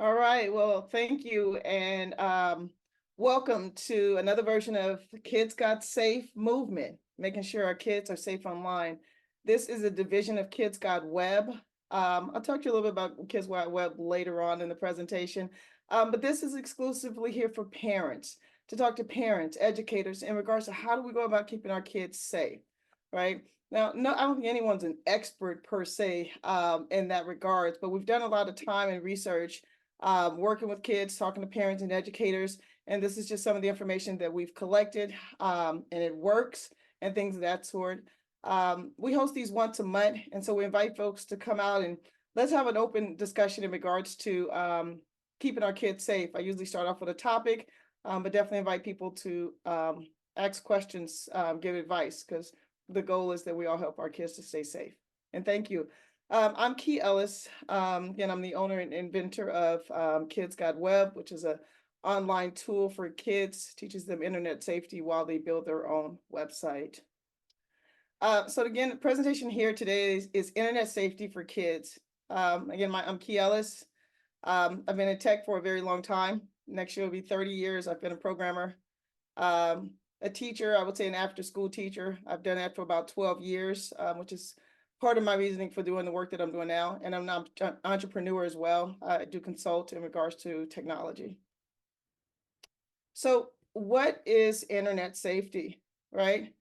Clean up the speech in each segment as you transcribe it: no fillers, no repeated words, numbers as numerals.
All right. Well, thank you. And welcome to another version of the Kids Got Safe movement, making sure our kids are safe online. This is a division of Kids Got Web. I'll talk to you a little bit about Kids Got Web later on in the presentation. But this is exclusively here for parents, to talk to parents, educators in regards to how do we go about keeping our kids safe, right? Now, no, I don't think anyone's an expert per se in that regards, but we've done a lot of time and research working with kids, talking to parents and educators. And this is just some of the information that we've collected, and it works and things of that sort. We host these once a month, and so we invite folks to come out and let's have an open discussion in regards to keeping our kids safe. I usually start off with a topic, but definitely invite people to ask questions, give advice, because the goal is that we all help our kids to stay safe. And thank you. I'm Key Ellis, and I'm the owner and inventor of Kids Got Web, which is a online tool for kids, teaches them internet safety while they build their own website. So again, the presentation here today is internet safety for kids. Again, I'm Key Ellis. I've been in tech for a very long time. Next year will be 30 years. I've been a programmer, a teacher, I would say an after-school teacher. I've done that for about 12 years, which is part of my reasoning for doing the work that I'm doing now. And I'm an entrepreneur as well. I do consult in regards to technology. So what is internet safety, right?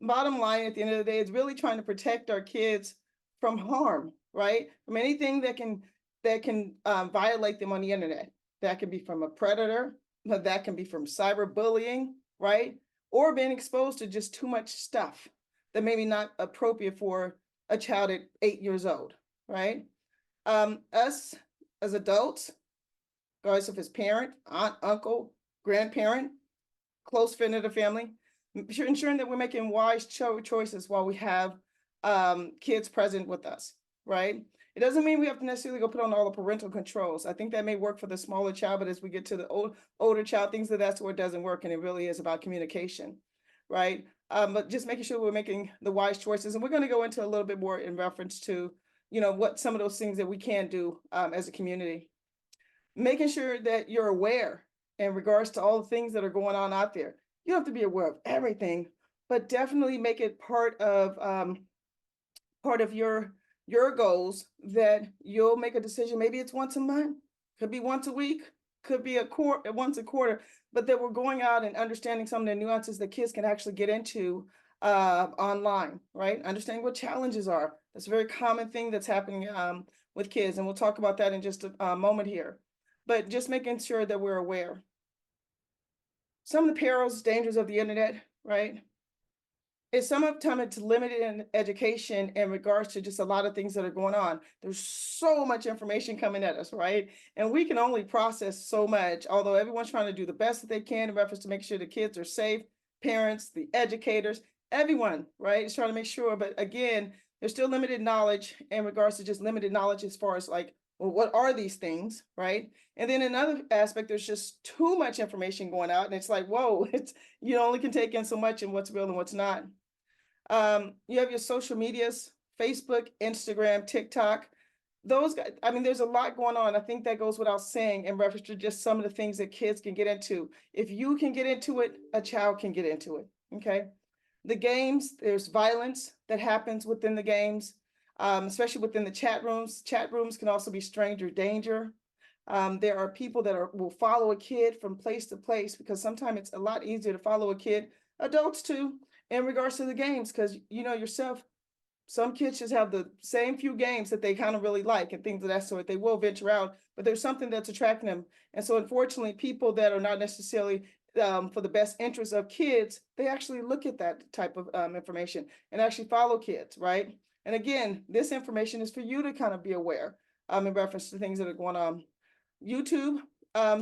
Bottom line, at the end of the day, is really trying to protect our kids from harm, right? From anything that can violate them on the internet. That can be from a predator, but that can be from cyberbullying, right? Or being exposed to just too much stuff that maybe not appropriate for a child at 8 years old, right? Us as adults, regardless if it's parent, aunt, uncle, grandparent, close friend of the family, ensuring that we're making wise choices while we have kids present with us, right? It doesn't mean we have to necessarily go put on all the parental controls. I think that may work for the smaller child, but as we get to the older child, things of that sort doesn't work, and it really is about communication, right? But just making sure we're making the wise choices, and we're going to go into a little bit more in reference to, what some of those things that we can do as a community. Making sure that you're aware in regards to all the things that are going on out there. You don't have to be aware of everything, but definitely make it part of your goals, that you'll make a decision. Maybe it's once a month, could be once a week, could be once a quarter, but that we're going out and understanding some of the nuances that kids can actually get into online, right? Understanding what challenges are. That's a very common thing that's happening with kids, and we'll talk about that in just a moment here. But just making sure that we're aware. Some of the perils, dangers of the internet, right? Some of the time it's limited in education in regards to just a lot of things that are going on. There's so much information coming at us, right? And we can only process so much, although everyone's trying to do the best that they can in reference to make sure the kids are safe, parents, the educators, everyone, right, is trying to make sure. But again, there's still limited knowledge in regards to just limited knowledge as far as like, well, what are these things, right? And then another aspect, there's just too much information going out, and it's like, whoa, you only can take in so much and what's real and what's not. You have your social medias, Facebook, Instagram, TikTok. Those guys, I mean, there's a lot going on. I think that goes without saying in reference to just some of the things that kids can get into. If you can get into it, a child can get into it, okay? The games, there's violence that happens within the games, especially within the chat rooms. Chat rooms can also be stranger danger. There are people that will follow a kid from place to place, because sometimes it's a lot easier to follow a kid, adults too, in regards to the games, because yourself, some kids just have the same few games that they kind of really like and things of that sort. They will venture out, but there's something that's attracting them. And so unfortunately, people that are not necessarily for the best interest of kids, they actually look at that type of information and actually follow kids, right? And again, this information is for you to kind of be aware in reference to things that are going on. YouTube,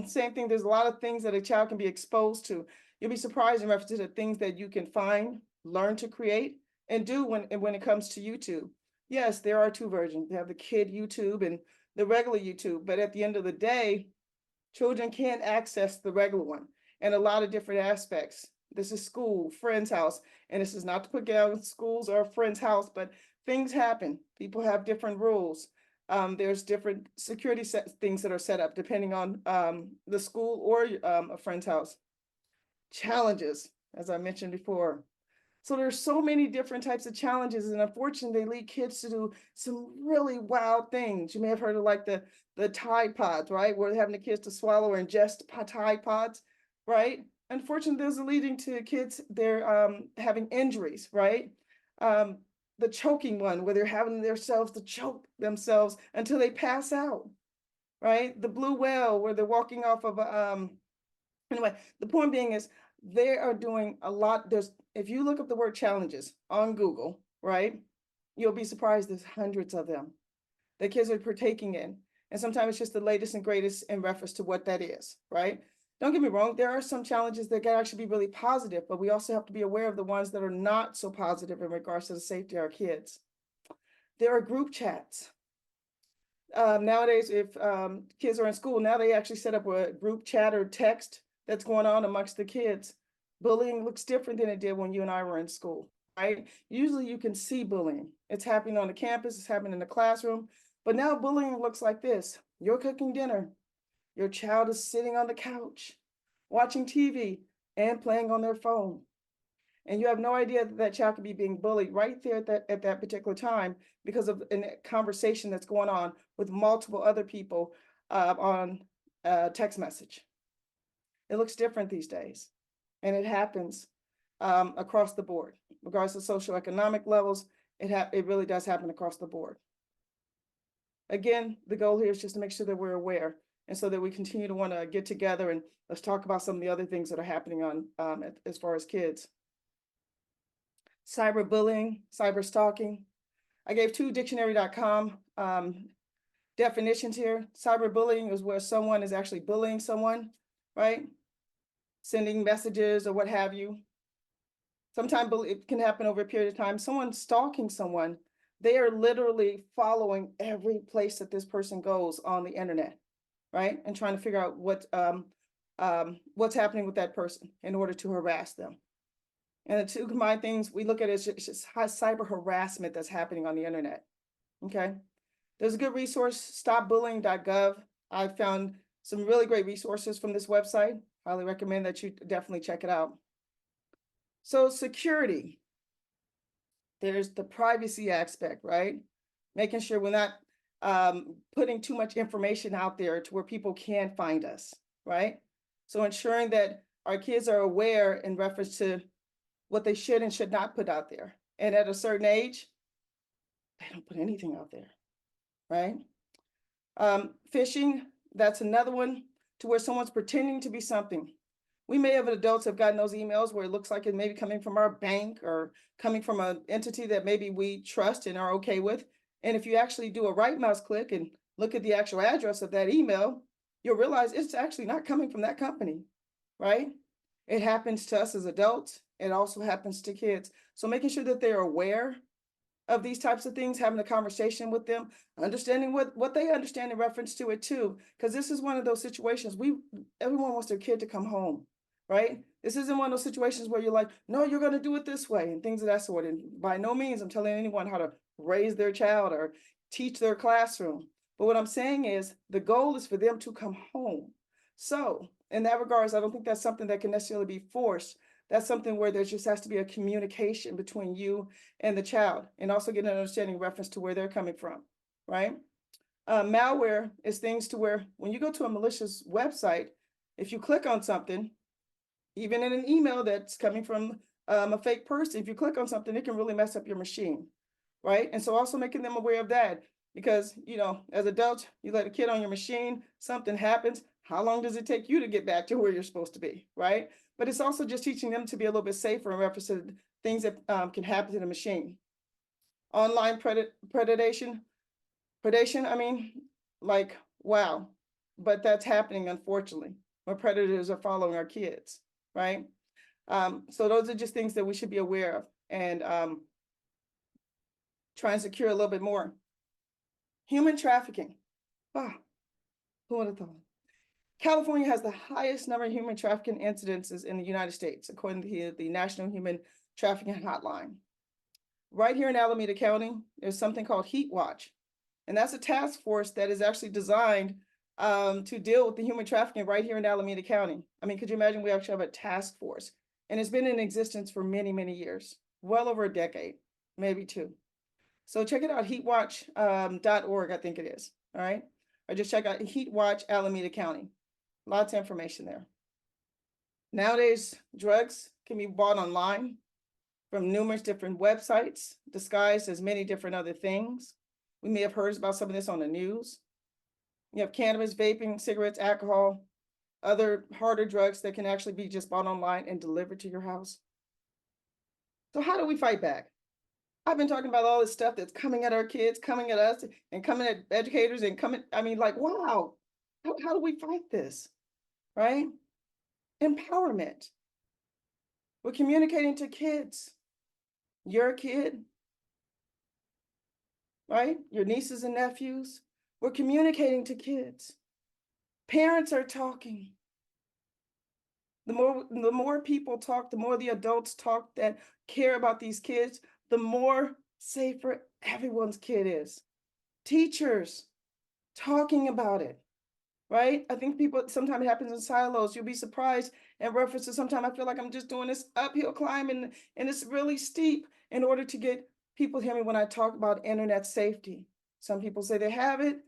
same thing. There's a lot of things that a child can be exposed to. You'll be surprised in reference to the things that you can find, learn to create, and do when it comes to YouTube. Yes, there are two versions. They have the kid YouTube and the regular YouTube, but at the end of the day, children can't access the regular one in a lot of different aspects. This is school, friend's house, and this is not to put down schools or a friend's house, but things happen. People have different rules. There's different security things that are set up depending on the school or a friend's house. Challenges, as I mentioned before. So there's so many different types of challenges, and unfortunately, they lead kids to do some really wild things. You may have heard of like the Tide Pods, right? Where they're having the kids to swallow or ingest Tide Pods, right? Unfortunately, those are leading to kids, they're having injuries, right? Um, the choking one, where they're having themselves to choke themselves until they pass out, right? The blue whale, where they're walking off of a anyway, the point being is they are doing a lot. If you look up the word challenges on Google, right, you'll be surprised there's hundreds of them that kids are partaking in. And sometimes it's just the latest and greatest in reference to what that is, right? Don't get me wrong, there are some challenges that can actually be really positive, but we also have to be aware of the ones that are not so positive in regards to the safety of our kids. There are group chats. Nowadays, if kids are in school, now they actually set up a group chat or text that's going on amongst the kids. Bullying looks different than it did when you and I were in school, right? Usually you can see bullying. It's happening on the campus, it's happening in the classroom, but now bullying looks like this. You're cooking dinner. Your child is sitting on the couch, watching TV and playing on their phone. And you have no idea that that child could be being bullied right there at that particular time because of a conversation that's going on with multiple other people on a text message. It looks different these days, and it happens across the board, regardless of socioeconomic levels. It really does happen across the board. Again, the goal here is just to make sure that we're aware, and so that we continue to want to get together and let's talk about some of the other things that are happening on as far as kids. Cyberbullying, cyber stalking. I gave two dictionary.com definitions here. Cyberbullying is where someone is actually bullying someone, right? Sending messages or what have you. Sometimes it can happen over a period of time. Someone stalking someone, they are literally following every place that this person goes on the internet, right? And trying to figure out what's happening with that person in order to harass them. And the two combined things we look at is just cyber harassment that's happening on the internet. Okay. There's a good resource, stopbullying.gov. I found some really great resources from this website. Highly recommend that you definitely check it out. So security. There's the privacy aspect, right? Making sure we're not putting too much information out there to where people can find us, right? So ensuring that our kids are aware in reference to what they should and should not put out there. And at a certain age, they don't put anything out there, right? Phishing, that's another one to where someone's pretending to be something. We may have adults have gotten those emails where it looks like it may be coming from our bank or coming from an entity that maybe we trust and are okay with. And if you actually do a right mouse click and look at the actual address of that email, you'll realize it's actually not coming from that company, right? It happens to us as adults. It also happens to kids. So making sure that they're aware of these types of things, having a conversation with them, understanding what they understand in reference to it too. Because this is one of those situations everyone wants their kid to come home, right? This isn't one of those situations where you're like, no, you're going to do it this way and things of that sort. And by no means I'm telling anyone how to raise their child or teach their classroom. But what I'm saying is the goal is for them to come home. So in that regards, I don't think that's something that can necessarily be forced. That's something where there just has to be a communication between you and the child, and also get an understanding reference to where they're coming from, right? Malware is things to where when you go to a malicious website, if you click on something, even in an email that's coming from a fake person, if you click on something, it can really mess up your machine, right? And so also making them aware of that, because, you know, as adults, you let a kid on your machine, something happens. How long does it take you to get back to where you're supposed to be, right? But it's also just teaching them to be a little bit safer in reference to things that can happen to the machine. Online predation, I mean, like, wow. But that's happening, unfortunately, where predators are following our kids, right? So those are just things that we should be aware of and try and secure a little bit more. Human trafficking. Ah, who would have thought? California has the highest number of human trafficking incidences in the United States, according to the National Human Trafficking Hotline. Right here in Alameda County, there's something called Heat Watch. And that's a task force that is actually designed to deal with the human trafficking right here in Alameda County. I mean, could you imagine we actually have a task force? And it's been in existence for many, many years, well over a decade, maybe two. So check it out, heatwatch.org, I think it is, all right? Or just check out Heatwatch Alameda County. Lots of information there. Nowadays, drugs can be bought online from numerous different websites, disguised as many different other things. We may have heard about some of this on the news. You have cannabis, vaping, cigarettes, alcohol, other harder drugs that can actually be just bought online and delivered to your house. So how do we fight back? I've been talking about all this stuff that's coming at our kids, coming at us, and coming at educators, and I mean, like, wow, how do we fight this, right? Empowerment. We're communicating to kids. You're a kid, right? Your nieces and nephews. We're communicating to kids. Parents are talking. The more people talk, the more the adults talk that care about these kids, the more safer everyone's kid is. Teachers talking about it, right? I think people, sometimes it happens in silos. You'll be surprised in reference to sometimes I feel like I'm just doing this uphill climb and it's really steep in order to get people to hear me when I talk about internet safety. Some people say they have it,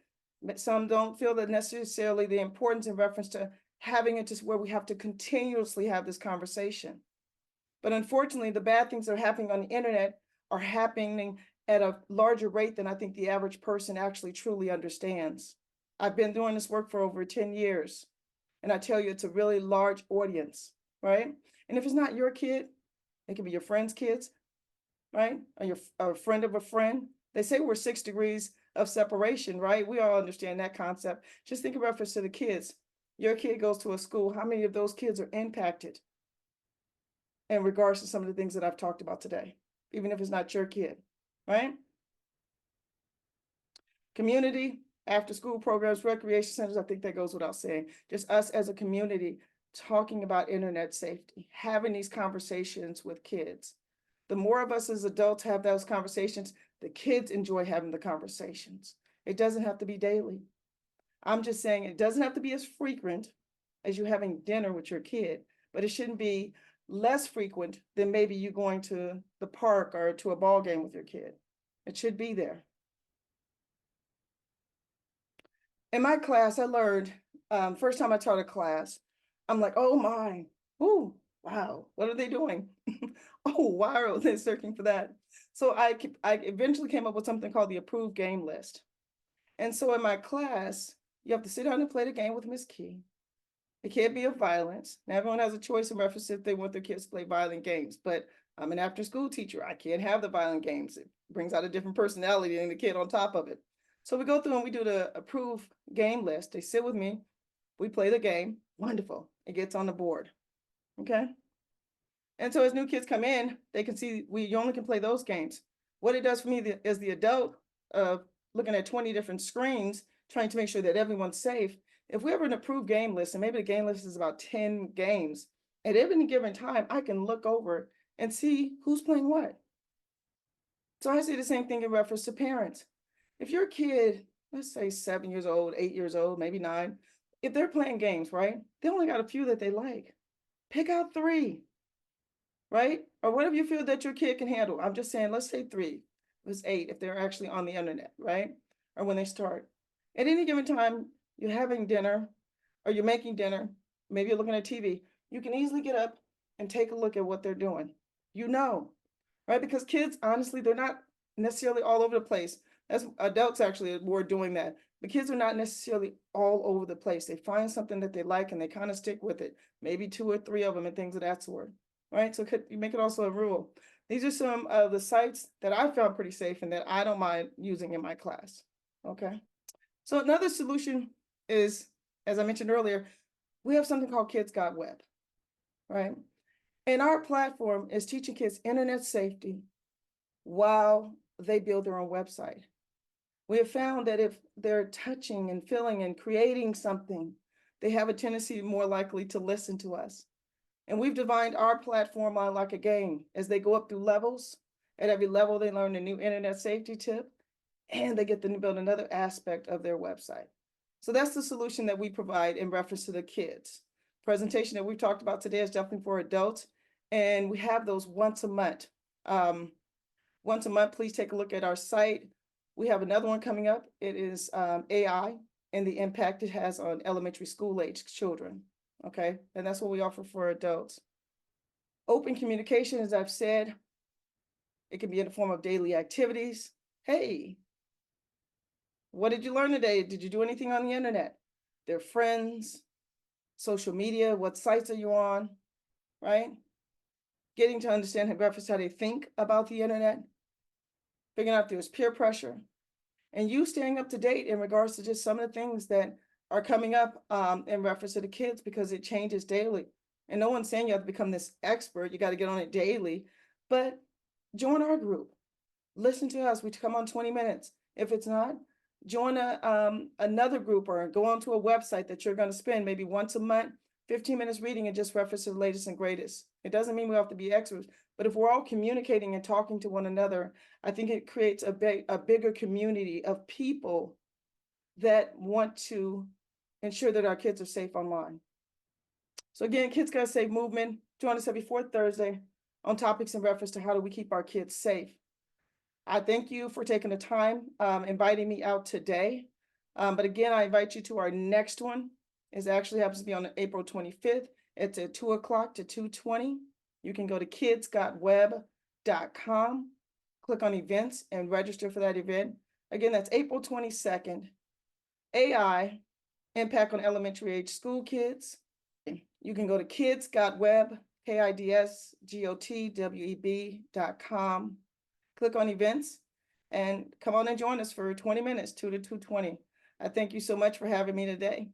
but some don't feel that necessarily the importance in reference to having it just where we have to continuously have this conversation. But unfortunately, the bad things that are happening on the internet are happening at a larger rate than I think the average person actually truly understands. I've been doing this work for over 10 years, and I tell you, it's a really large audience, right? And if it's not your kid, it can be your friend's kids, right? Or a friend of a friend. They say we're 6 degrees of separation, right? We all understand that concept. Just think of reference to the kids. Your kid goes to a school. How many of those kids are impacted in regards to some of the things that I've talked about today, even if it's not your kid, right? Community, after school programs, recreation centers, I think that goes without saying. Just us as a community talking about internet safety, having these conversations with kids. The more of us as adults have those conversations, the kids enjoy having the conversations. It doesn't have to be daily. I'm just saying it doesn't have to be as frequent as you having dinner with your kid, but it shouldn't be less frequent than maybe you going to the park or to a ball game with your kid. It should be there. In my class, I learned, first time I taught a class, I'm like, oh my, ooh, wow, what are they doing? Oh, why are they searching for that? So I eventually came up with something called the approved game list. And so in my class, you have to sit down and play the game with Miss Key. It can't be of violence. Now, everyone has a choice in reference if they want their kids to play violent games, but I'm an after-school teacher. I can't have the violent games. It brings out a different personality than the kid on top of it. So we go through and we do the approved game list. They sit with me. We play the game. Wonderful. It gets on the board. Okay. And so as new kids come in, they can see you only can play those games. What it does for me as the adult of looking at 20 different screens, trying to make sure that everyone's safe. If we have an approved game list, and maybe the game list is about 10 games, at any given time, I can look over and see who's playing what. So I say the same thing in reference to parents. If your kid, let's say 7 years old, 8 years old, maybe 9, if they're playing games, right? They only got a few that they like. Pick out 3, right? Or whatever you feel that your kid can handle. I'm just saying, let's say 3. It's 8 if they're actually on the internet, right? Or when they start. At any given time, you're having dinner or you're making dinner, maybe you're looking at TV, you can easily get up and take a look at what they're doing. You know, right? Because kids, honestly, they're not necessarily all over the place. As adults actually were doing that. But kids are not necessarily all over the place. They find something that they like and they kind of stick with it. Maybe 2 or 3 of them and things of that sort, right? So you make it also a rule. These are some of the sites that I found pretty safe and that I don't mind using in my class, okay? So another solution is, as I mentioned earlier, we have something called Kids Got Web, right? And our platform is teaching kids internet safety while they build their own website. We have found that if they're touching and feeling and creating something, they have a tendency more likely to listen to us. And we've designed our platform like a game. As they go up through levels, at every level they learn a new internet safety tip. and they get to build another aspect of their website. So that's the solution that we provide in reference to the kids. Presentation that we've talked about today is definitely for adults, and we have those once a month. Once a month, please take a look at our site. We have another one coming up. It is AI and the impact it has on elementary school age children. Okay, and that's what we offer for adults. Open communication, as I've said, it can be in the form of daily activities. Hey, what did you learn today? Did you do anything on the internet? Their friends, social media, what sites are you on, right? Getting to understand in reference to how they think about the internet, figuring out if there's peer pressure, and you staying up to date in regards to just some of the things that are coming up in reference to the kids, because it changes daily. And no one's saying you have to become this expert, you got to get on it daily, but join our group. Listen to us, we come on 20 minutes. If it's not, join another group or go onto a website that you're going to spend maybe once a month, 15 minutes reading and just reference to the latest and greatest. It doesn't mean we have to be experts, but if we're all communicating and talking to one another, I think it creates a bigger community of people that want to ensure that our kids are safe online. So again, Kids Gotta Safe movement, join us every fourth Thursday on topics in reference to how do we keep our kids safe. I thank you for taking the time inviting me out today. But again, I invite you to our next one. It actually happens to be on April 25th. It's at 2 o'clock to 2:20. You can go to kidsgotweb.com, click on events and register for that event. Again, that's April 22nd. AI, impact on elementary age school kids. You can go to kidsgotweb, kidsgotweb.com. Click on events and come on and join us for 20 minutes, 2 to 2:20. I thank you so much for having me today.